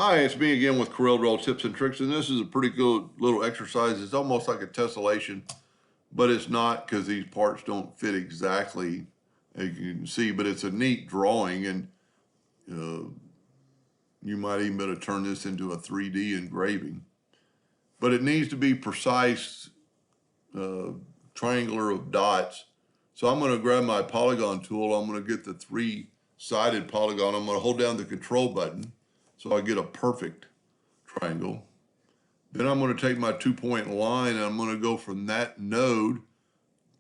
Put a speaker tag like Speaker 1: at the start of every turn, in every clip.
Speaker 1: Hi, it's me again with Corel Draw Tips and Tricks, and this is a pretty good little exercise. It's almost like a tessellation, but it's not because these parts don't fit exactly, as you can see, but it's a neat drawing, and uh, you might even be able to turn this into a 3D engraving. But it needs to be precise, triangular of dots. So I'm going to grab my polygon tool. I'm going to get the three-sided polygon. I'm going to hold down the control button so I get a perfect triangle. Then I'm going to take my 2-point line and I'm going to go from that node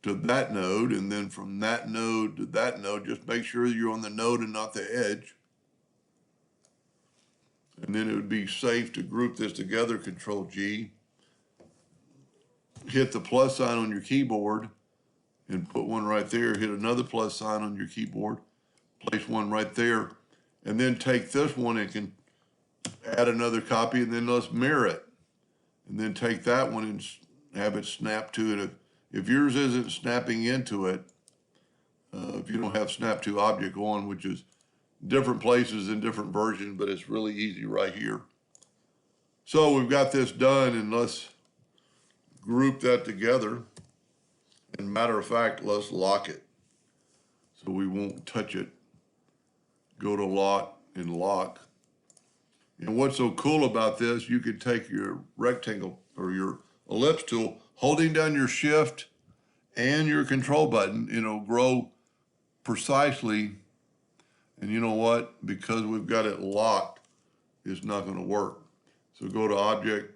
Speaker 1: to that node, and then from that node to that node. Just make sure you're on the node and not the edge. And then it would be safe to group this together, Control G. Hit the plus sign on your keyboard and put one right there. Hit another plus sign on your keyboard, place one right there, and then take this one and can add another copy, and then let's mirror it. And then take that one and have it snap to it. If yours isn't snapping into it, if you don't have snap to object on, which is different places in different versions, but it's really easy right here. So we've got this done, and let's group that together. And matter of fact, let's lock it so we won't touch it. Go to lock and lock. And what's so cool about this, you could take your rectangle or your ellipse tool, holding down your shift and your control button, it'll grow precisely. And you know what? Because we've got it locked, it's not going to work. So go to object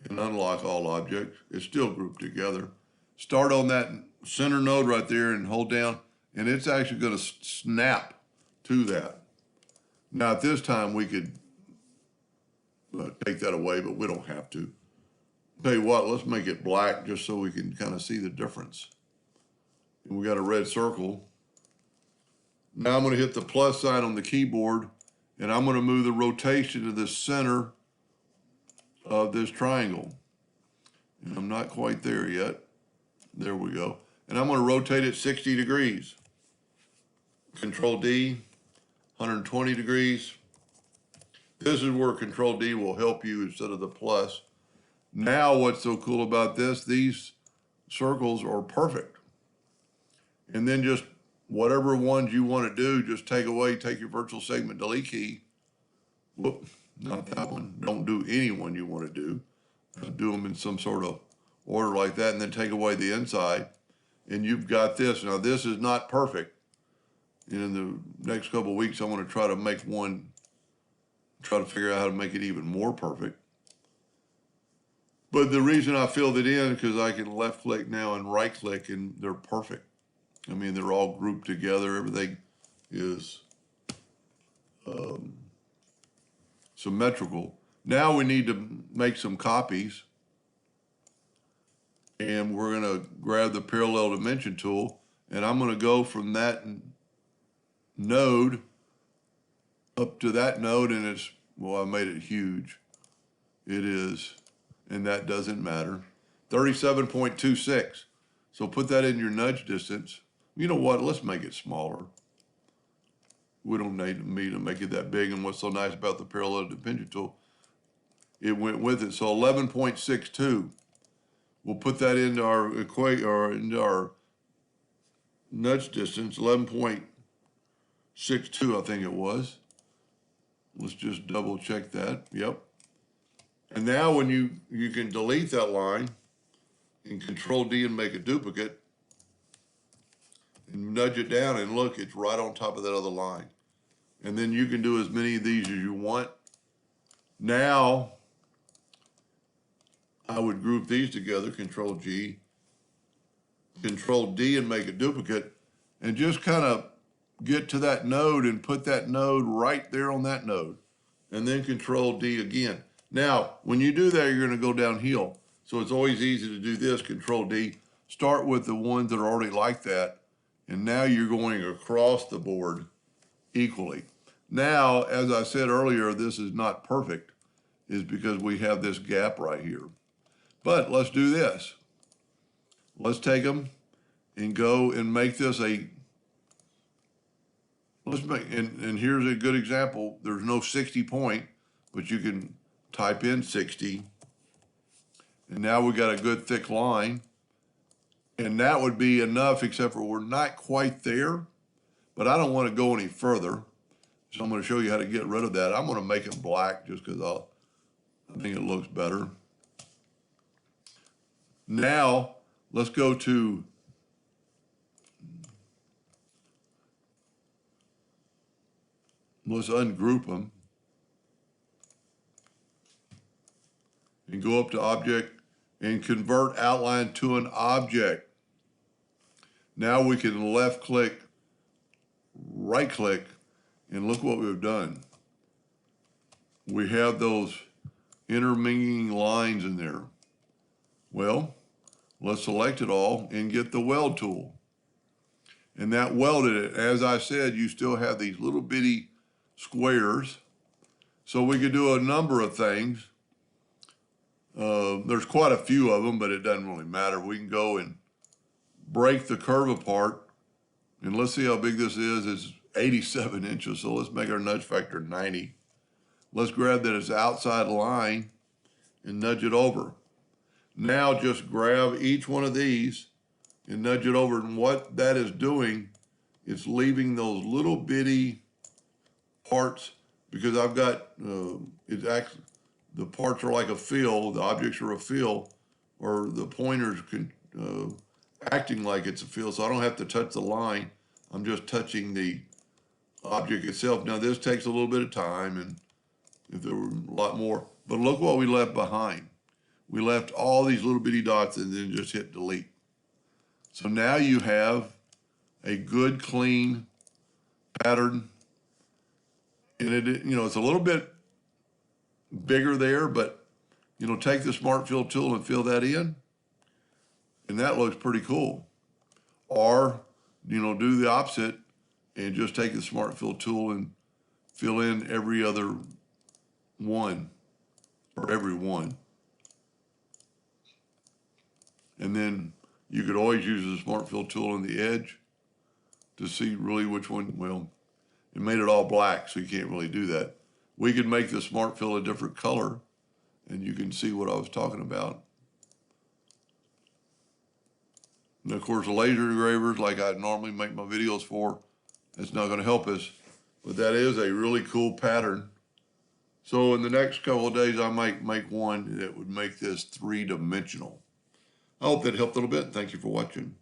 Speaker 1: and unlock all objects. It's still grouped together. Start on that center node right there and hold down, and it's actually going to snap to that. Now at this time we could take that away, but we don't have to. Tell you what, let's make it black just so we can kind of see the difference. And we got a red circle. Now I'm going to hit the plus sign on the keyboard, and I'm going to move the rotation to the center of this triangle. And I'm not quite there yet. There we go. And I'm going to rotate it 60 degrees. Control D, 120 degrees. This is where Control D will help you instead of the plus. Now what's so cool about this, these circles are perfect. And then just whatever ones you want to do, just take your virtual segment delete key. Whoop, not that one. Don't do any one you want to do. Do them in some sort of order like that, and then take away the inside. And you've got this. Now this is not perfect. And in the next couple of weeks, I want to try to make one, try to figure out how to make it even more perfect. But the reason I filled it in, because I can left click now and right click, and they're perfect. I mean, they're all grouped together. Everything is symmetrical. Now we need to make some copies. And we're going to grab the parallel dimension tool, and I'm going to go from that node up to that node, and it's, well, I made it huge. It is, and that doesn't matter, 37.26. So put that in your nudge distance. You know what, let's make it smaller. We don't need me to make it that big, and what's so nice about the parallel dimension tool, it went with it. So 11.62. We'll put that into our into our nudge distance, 11.62, I think it was. Let's just double check that. Yep. And now when you can delete that line and Control D and make a duplicate and nudge it down, and look, it's right on top of that other line. And then you can do as many of these as you want. Now I would group these together, Control G, Control D, and make a duplicate, and just kind of get to that node and put that node right there on that node, and then Control D again. Now, when you do that, you're going to go downhill. So it's always easy to do this, Control D. Start with the ones that are already like that, and now you're going across the board equally. Now, as I said earlier, this is not perfect, is because we have this gap right here. But let's do this. Let's take them and go and make this a, let's make, and here's a good example. There's no 60 point, but you can type in 60. And now we got a good thick line. And that would be enough, except for we're not quite there, but I don't want to go any further. So I'm going to show you how to get rid of that. I'm going to make it black just because I think it looks better. Now, let's go to let's ungroup them and go up to Object and convert outline to an object. Now we can left click, right click, and look what we've done. We have those intermingling lines in there. Well, let's select it all and get the weld tool. And that welded it. As I said, you still have these little bitty squares. So we could do a number of things. There's quite a few of them, but it doesn't really matter. We can go and break the curve apart. And let's see how big this is. It's 87 inches, so let's make our nudge factor 90. Let's grab that as outside line and nudge it over. Now just grab each one of these and nudge it over. And what that is doing, it's leaving those little bitty parts, because I've got, it's actually, the parts are like a fill, the objects are a fill, or the pointers can, acting like it's a fill, so I don't have to touch the line. I'm just touching the object itself. Now this takes a little bit of time, and if there were a lot more, but look what we left behind. We left all these little bitty dots and then just hit delete. So now you have a good, clean pattern. And it, it's a little bit bigger there, but, take the Smart Fill tool and fill that in. And that looks pretty cool. Or, do the opposite and just take the Smart Fill tool and fill in every other one, or every one. And then you could always use the Smart Fill tool on the edge to see really which one. Well, it made it all black, so you can't really do that. We could make the Smart Fill a different color, and you can see what I was talking about. And of course, the laser engravers, like I normally make my videos for, that's not going to help us. But that is a really cool pattern. So in the next couple of days, I might make one that would make this three-dimensional. I hope that helped a little bit. Thank you for watching.